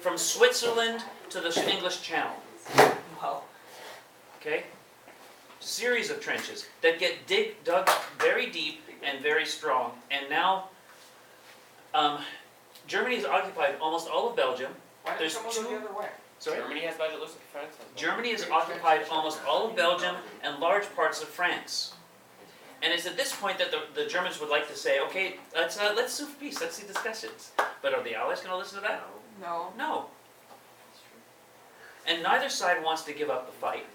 from Switzerland to the English Channel. Wow. Okay? Series of trenches that get dug very deep and very strong. And now Germany has occupied almost all of Belgium. Why did someone go the other way? Sorry? Germany has budget, looks like France has budget. Germany has occupied almost all of Belgium and large parts of France. And it's at this point that the Germans would like to say, okay, let's sue for peace, let's see discussions. But are the Allies going to listen to that? No. No. And neither side wants to give up the fight.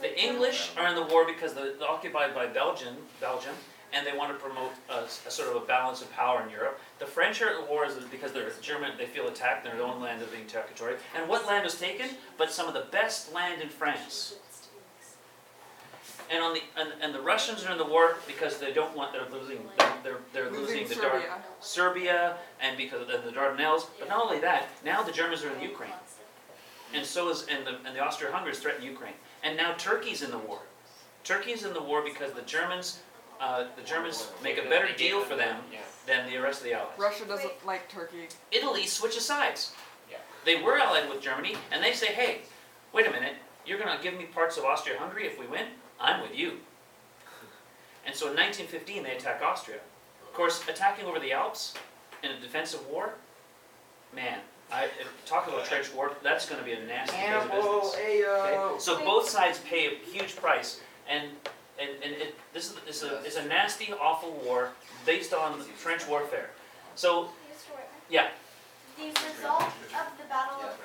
The English are in the war because they're occupied by Belgium, and they want to promote a sort of a balance of power in Europe. The French are at the war because they're German, they feel attacked, their own land is being territory. And what land was taken? But some of the best land in France. And the Russians are in the war because they don't want, they're losing the Serbia, and because of the Dardanelles. But not only that, now the Germans are in Ukraine, and so is and the Austro-Hungaries threaten Ukraine, and now Turkey's in the war. Turkey's in the war because the Germans make a better deal for them than the rest of the Allies. Russia doesn't like Turkey. Italy switches sides. Yeah. They were allied with Germany, and they say, hey, wait a minute, you're going to give me parts of Austria-Hungary if we win? I'm with you. And so in 1915 they attack Austria. Of course, attacking over the Alps in a defensive war, man, talk about trench war, that's going to be a nasty piece of business. Okay? So both sides pay a huge price, and this is a nasty, awful war based on trench warfare. So, yeah. The result of the Battle of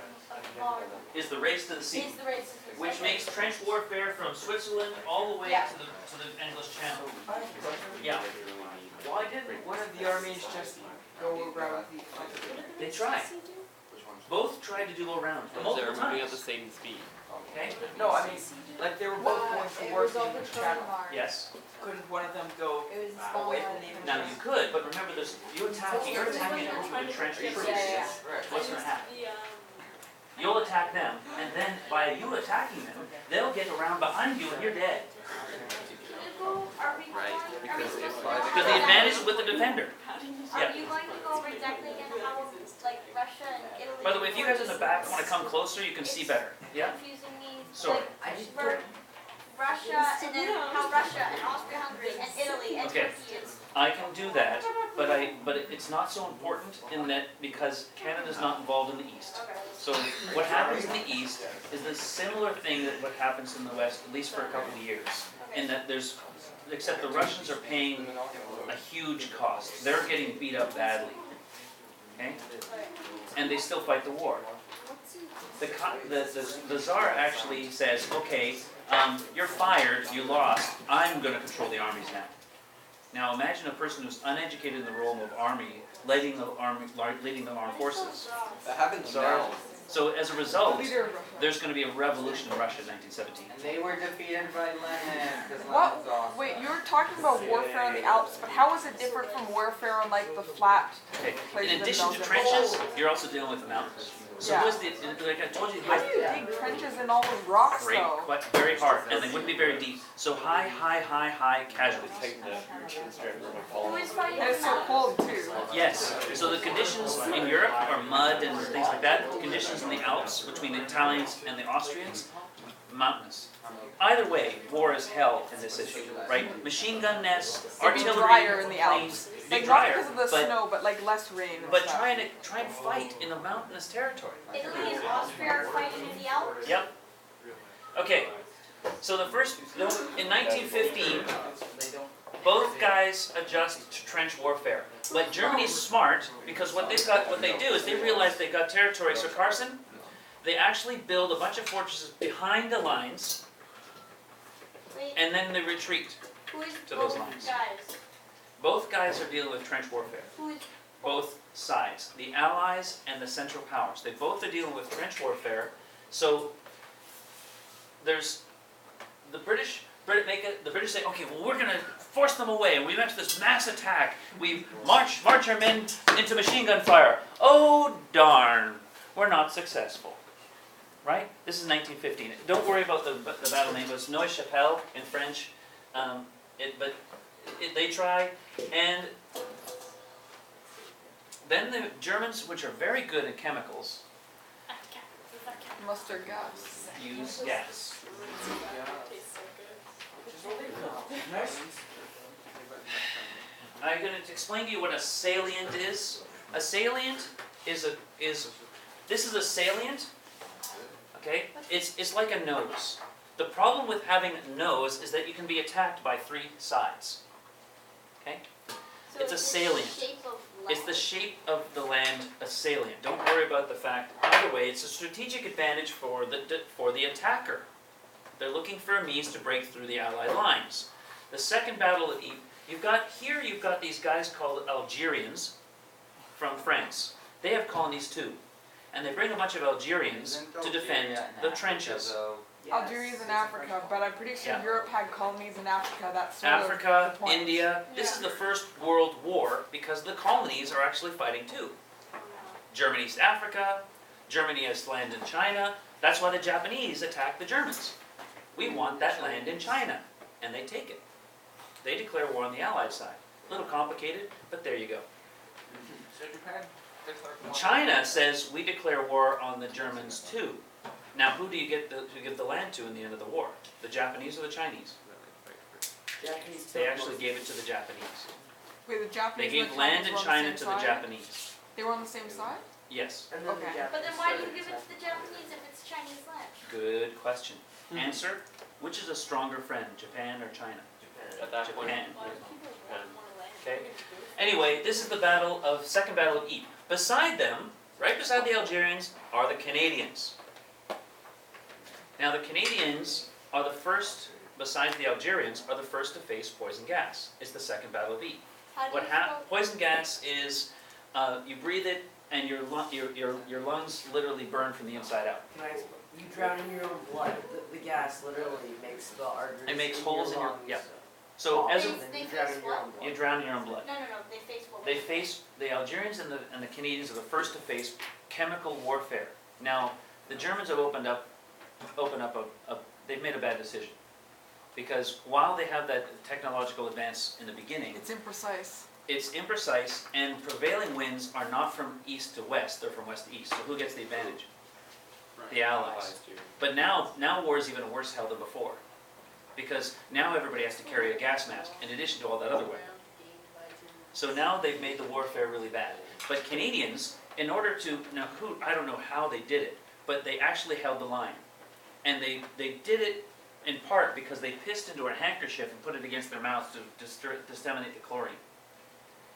Marne Is the race to the sea. is the race. Which makes trench warfare from Switzerland all the way to the English Channel. Yeah, Why didn't one of the armies just go around the other? they tried. Both tried to do go around Because they're multiple moving at the times. same speed. Okay. No, I mean, like they were both going towards the English Channel. Yes. Couldn't one of them go away from the English Now Channel? you could, but remember, you're attacking a group of entrenched troops. What's going to happen? You'll attack them, and then by you attacking them, they'll get around behind you, and you're dead. Right, because if Because the advantage is with the defender. Are you going to go over exactly again how like Russia and Italy? By the way, if you guys in the back want to come closer, you can see better. Yeah. Confusing me. Sorry. Like, for Russia and then how Russia and Austria-Hungary and Italy and Okay. Turkey is. I can do that, but it's not so important in that because Canada's not involved in the East. So what happens in the East is the similar thing that what happens in the West, at least for a couple of years, in that except the Russians are paying a huge cost. They're getting beat up badly, okay? And they still fight the war. The Tsar actually says, okay, you're fired, you lost, I'm going to control the armies now. Now imagine a person who's uneducated in the role of army, leading the armed forces. that happens So- now. So as a result, The leader of Russia. there's going to be a revolution in Russia in 1917. And they were defeated by Lenin, because What? Lenin's awesome. Wait, you were talking about warfare on the Alps, but how is it different from warfare on like the flat Okay. places In addition to Belgium? trenches, you're also dealing with the mountains. So Yeah. like I told you, How do you dig trenches in all the rocks great, though? but very hard, and they wouldn't be very deep. So high casualties. Take the chin strap from my Who collar. is fighting And it's so cold too. Yes. So the conditions in Europe are mud and things like that. Conditions in the Alps between the Italians and the Austrians, mountainous. Either way, war is hell in this issue, right? Machine gun nests, It'd be artillery, drier in the planes, Alps. be Like not drier, because of the but snow, but like less rain and but stuff. try and fight in a mountainous territory. Italy and Austria are fighting in the Alps? Yep. Okay. So in 1915, both guys adjust to trench warfare. But Germany's smart because what they do is they realize they've got territory. So Carson, they actually build a bunch of fortresses behind the lines, Wait, and then they retreat. who is to those both lines. guys? Both guys are dealing with trench warfare. Who is Both sides, the Allies and the Central Powers. They both are dealing with trench warfare. So there's the British say, okay, well we're going to force them away, and we went to this mass attack. We march our men into machine gun fire. Oh darn, we're not successful. Right? This is 1915. Don't worry about the battle name. It was Neuve-Chapelle in French. They try, and Then the Germans, which are very good at chemicals, Mustard gas. use gas. I'm going to explain to you what a salient is. A salient is this is a salient, okay? It's like a nose. The problem with having a nose is that you can be attacked by three sides, okay? So It's a salient. The shape of It's the land. shape of the land, a salient. Don't worry about the fact. Either way, it's a strategic advantage for the attacker. They're looking for a means to break through the Allied lines. The second battle of Ypres, you've got these guys called Algerians from France. They have colonies too. And they bring a bunch of Algerians to defend the trenches. Algeria's in Africa, but I'm pretty sure Yeah. Europe had colonies in Africa. That's sort Africa, of the point. India. This is the First World War because the colonies are actually fighting too. Germany's Africa, Germany has land in China. That's why the Japanese attack the Germans. We want that land in China, and they take it. They declare war on the Allied side. A little complicated, but there you go. So Japan declared war. China says we declare war on the Germans too. Now, who do you give the land to in the end of the war? The Japanese or the Chinese? Japanese They actually gave it to the Japanese. Wait, the They Japanese gave and the land Chinese in were on China the to same the side? Japanese. They were on the same side? Yes. And then Okay. the Japanese But then why do you started give it attacking. to the Japanese if it's Chinese land? Good question. Answer, which is a stronger friend, Japan or China? At that point. Japan. Japan. Okay. Anyway, this is the second battle of Ypres. Beside them, right beside the Algerians, are the Canadians. Now the Canadians are the first, besides the Algerians, are the first to face poison gas. It's the second battle of Ypres. How do What you hap- spell- Poison gas is, you breathe it and your lungs literally burn from the inside out. Can I explain? You drown in your own blood. The gas literally makes the arteries. It makes in holes in your- lungs. yeah. So as a, And then They you drown face in your what? own blood. you drown in your own blood. No, they face what? They face, the Algerians and the Canadians are the first to face chemical warfare. Now, the Germans have they've made a bad decision. Because while they have that technological advance in the beginning, It's imprecise. it's imprecise and prevailing winds are not from east to west, they're from west to east. So who gets the advantage? The Allies. do. But now war is even worse hell than before. Because now everybody has to carry a gas mask in addition to all that other weapon. So now they've made the warfare really bad. But Canadians, in order to, I don't know how they did it, but they actually held the line. And they did it in part because they pissed into a handkerchief and put it against their mouths to disseminate the chlorine.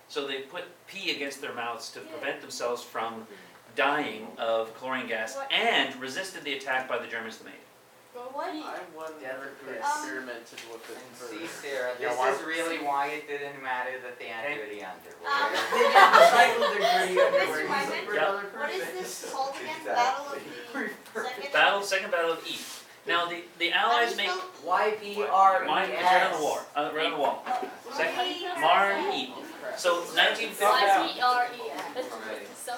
So they put pee against their mouths to prevent themselves from dying of chlorine gas and resisted the attack by the Germans that made it. What? I won Denver who Chris. experimented with it And for. see, Sarah, Yeah, this why- is really why it didn't matter that they had dirty underwear. They get recycled degree Mr. everywhere. Wyman? Used for Yeah. another What is purpose. this called again? Exactly. Battle of the second? Second battle of Ypres. Now the How do you Allies make spell- YPRES. mine is right on the wall. Right on the wall. Second, Marne Ypres. So 1950.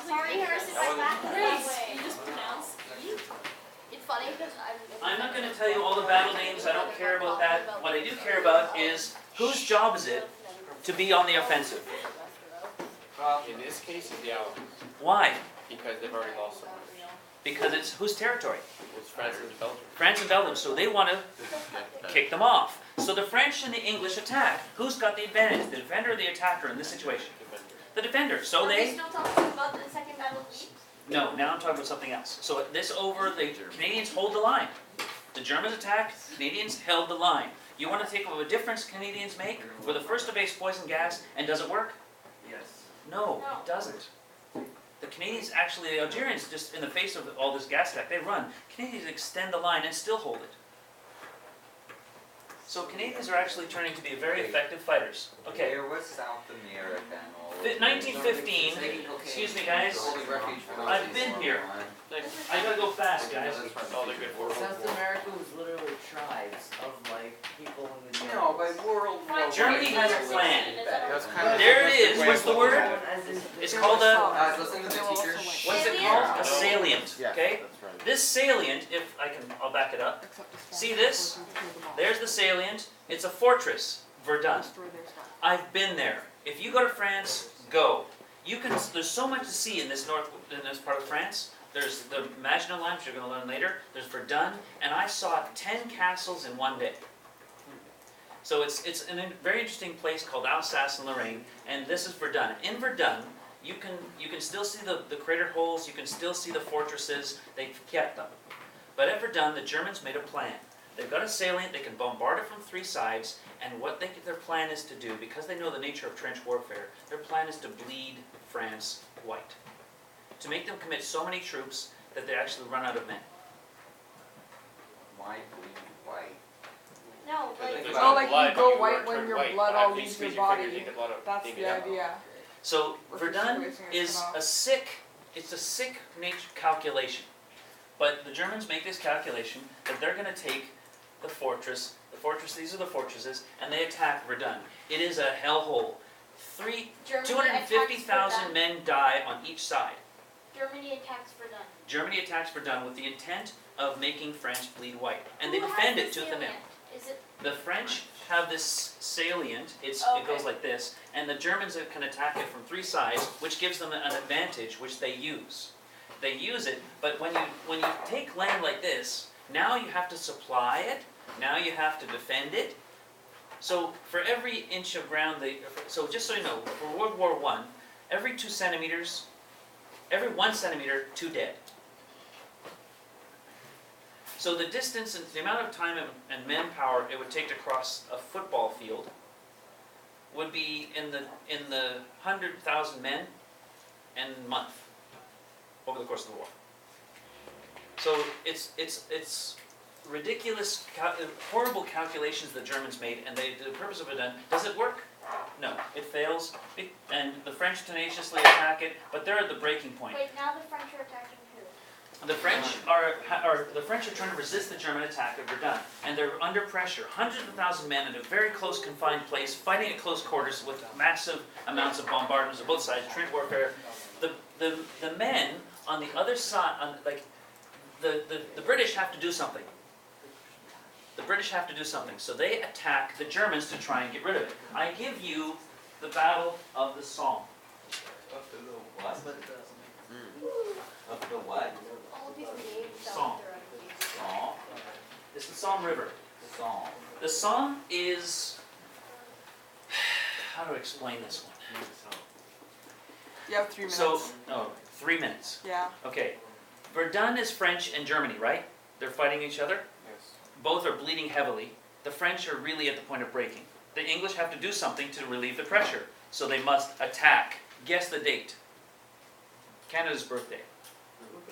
Sorry, Harrison, my back is that way. You just pronounce E. It's funny because I'm not going to tell you all the battle names. I don't care about that. What I do care about is whose job is it to be on the offensive. Well, In this case, it's the Allies, Why? because they've already lost so much. Because it's whose territory? It's France and Belgium. France and Belgium. So they want to Yeah. kick them off. So the French and the English attack. Who's got the advantage? The defender or the attacker in this situation? Defender. The defender. So Are we they. still talking about the second battle of Ypres? No, now I'm talking about something else. So this over, the Canadians hold the line. The Germans attacked, Canadians held the line. You want to take a difference Canadians make? We're the first to base poison gas, and does it work? Yes. No, it doesn't. The Canadians actually, the Algerians, just in the face of all this gas attack, they run. Canadians extend the line and still hold it. So Canadians are actually turning to be very effective fighters. Okay, There was South America and all. 1915, excuse me guys, Holy refuge for I've Nazis been World here. War I. I gotta go fast guys. That's all they're good for. South America was literally tribes of like people in the No, but World War I. Germany has a plan. That's kind of There it is. What's the word? As in It's called a, Listen to the teacher. what's it called? A salient, Yeah, okay? that's right. This salient, if I can, I'll back it up. Except the See Spanish this? forces killed them all. There's the salient. It's a fortress. Verdun. Destroy their stuff. I've been there. If you go to France, go. there's so much to see in this part of France. There's the Maginot Line, which you're going to learn later. There's Verdun, and I saw 10 castles in one day. So it's a very interesting place called Alsace and Lorraine, and this is Verdun. In Verdun, you can still see the crater holes. You can still see the fortresses. They've kept them. But at Verdun, the Germans made a plan. They've got a salient. They can bombard it from 3 sides, and what their plan is to do, because they know the nature of trench warfare, their plan is to bleed France white. To make them commit so many troops that they actually run out of men. Why bleed white? No, like. There's Oh, no like blood, you go you white weren't when turned your white. blood After all you leaves squeeze your your finger, body. you get blood out. That's You the get out. idea. So Versus Verdun squeezing it is off. it's a sick nature calculation. But the Germans make this calculation that they're going to take the fortress, these are the fortresses, and they attack Verdun. It is a hellhole. Germany attacks 250,000 Verdun. men die on each side. Germany attacks Verdun. Germany attacks Verdun with the intent of making France bleed white. And they Who has defend the it tooth and nail. salient? Is it? The French have this salient, it goes like this, and the Germans can attack it from 3 sides, which gives them an advantage, which they use. They use it, but when you take land like this, now you have to supply it, now you have to defend it. So for every inch of ground, so just so you know, for World War I, every 2 centimeters, every 1 centimeter, 2 dead. So the distance and the amount of time and manpower it would take to cross a football field would be in the 100,000 men and month over the course of the war. So it's ridiculous, horrible calculations the Germans made, and the purpose of it done. Does it work? No, it fails, and the French tenaciously attack it, but they're at the breaking point. Wait, now the French are attacking who? The French are trying to resist the German attack at Verdun, and they're under pressure. Hundreds of thousands of men in a very close confined place, fighting at close quarters with massive amounts of bombardments on both sides, trench warfare. The men on the other side, the British have to do something. The British have to do something, so they attack the Germans to try and get rid of it. I give you the Battle of the Somme. Of the what? Of the what? All these names Somme. Song? It's the Somme River. Song. The Somme is, how do I explain this one? You have 3 minutes. So, 3 minutes. Yeah. Okay, Verdun is French and Germany, right? They're fighting each other. Yes. Both are bleeding heavily. The French are really at the point of breaking. The English have to do something to relieve the pressure, so they must attack. Guess the date. Canada's birthday.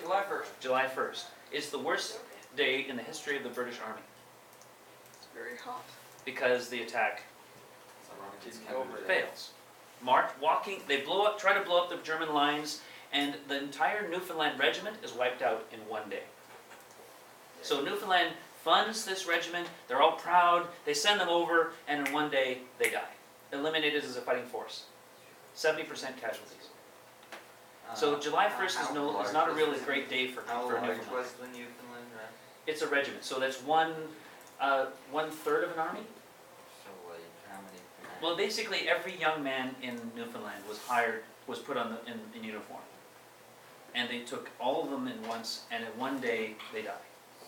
July 1st. July 1st. It's the worst day in the history of the British Army It's very hot. because the attack Over fails. They try to blow up the German lines, and the entire Newfoundland regiment is wiped out in 1 day. So Newfoundland funds this regiment, they're all proud, they send them over, and in 1 day they die. Eliminated as a fighting force. 70% casualties. So July 1st is not a really great day for How large Newfoundland. was the Newfoundland rep? It's a regiment, so that's one third of an army. So like how many? Well, basically every young man in Newfoundland was put on in uniform. And they took all of them in once, and in 1 day they died.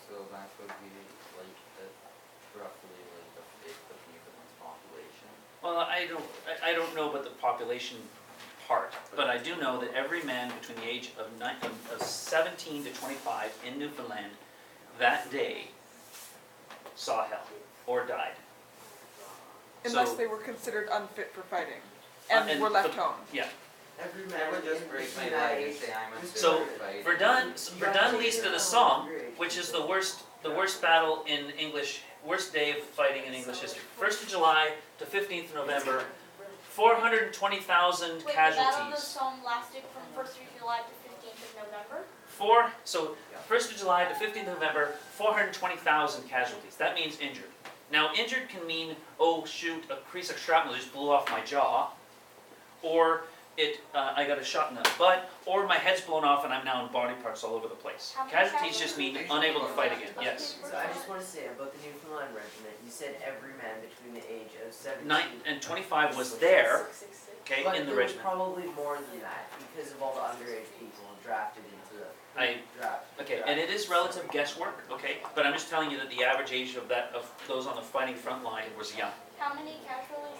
So that would be like roughly like a fifth of Newfoundland's population. Well, I don't know about the population part, but I do know that every man between the age of 17 to 25 in Newfoundland that day saw hell or died. Unless So- they were considered unfit for fighting and and were left the- home. Yeah. Every I man would just in break the my United leg and say I'm unfit So, for fighting. Verdun leads to the Somme, which is the worst battle in worst day of fighting in English history. 1st of July to 15th of November, 420,000 Wait, the Battle of the casualties. Somme lasted from 1st of July to 15th of November? 1st of July to 15th of November, 420,000 casualties. That means injured. Now, injured can mean, oh shoot, a piece of shrapnel just blew off my jaw, or I got a shot in the butt, or my head's blown off and I'm now in body parts all over the place. How many Casualties just mean unable to fight again, yes. So I just want to say about the Newfoundland Regiment, you said every man between the age of 17 And 25 was there, okay, but in the there was regiment. probably more than that because of all the underage people drafted into the draft. Okay, and it is relative guesswork, okay, but I'm just telling you that the average age of those on the fighting front line was young. How many casualties?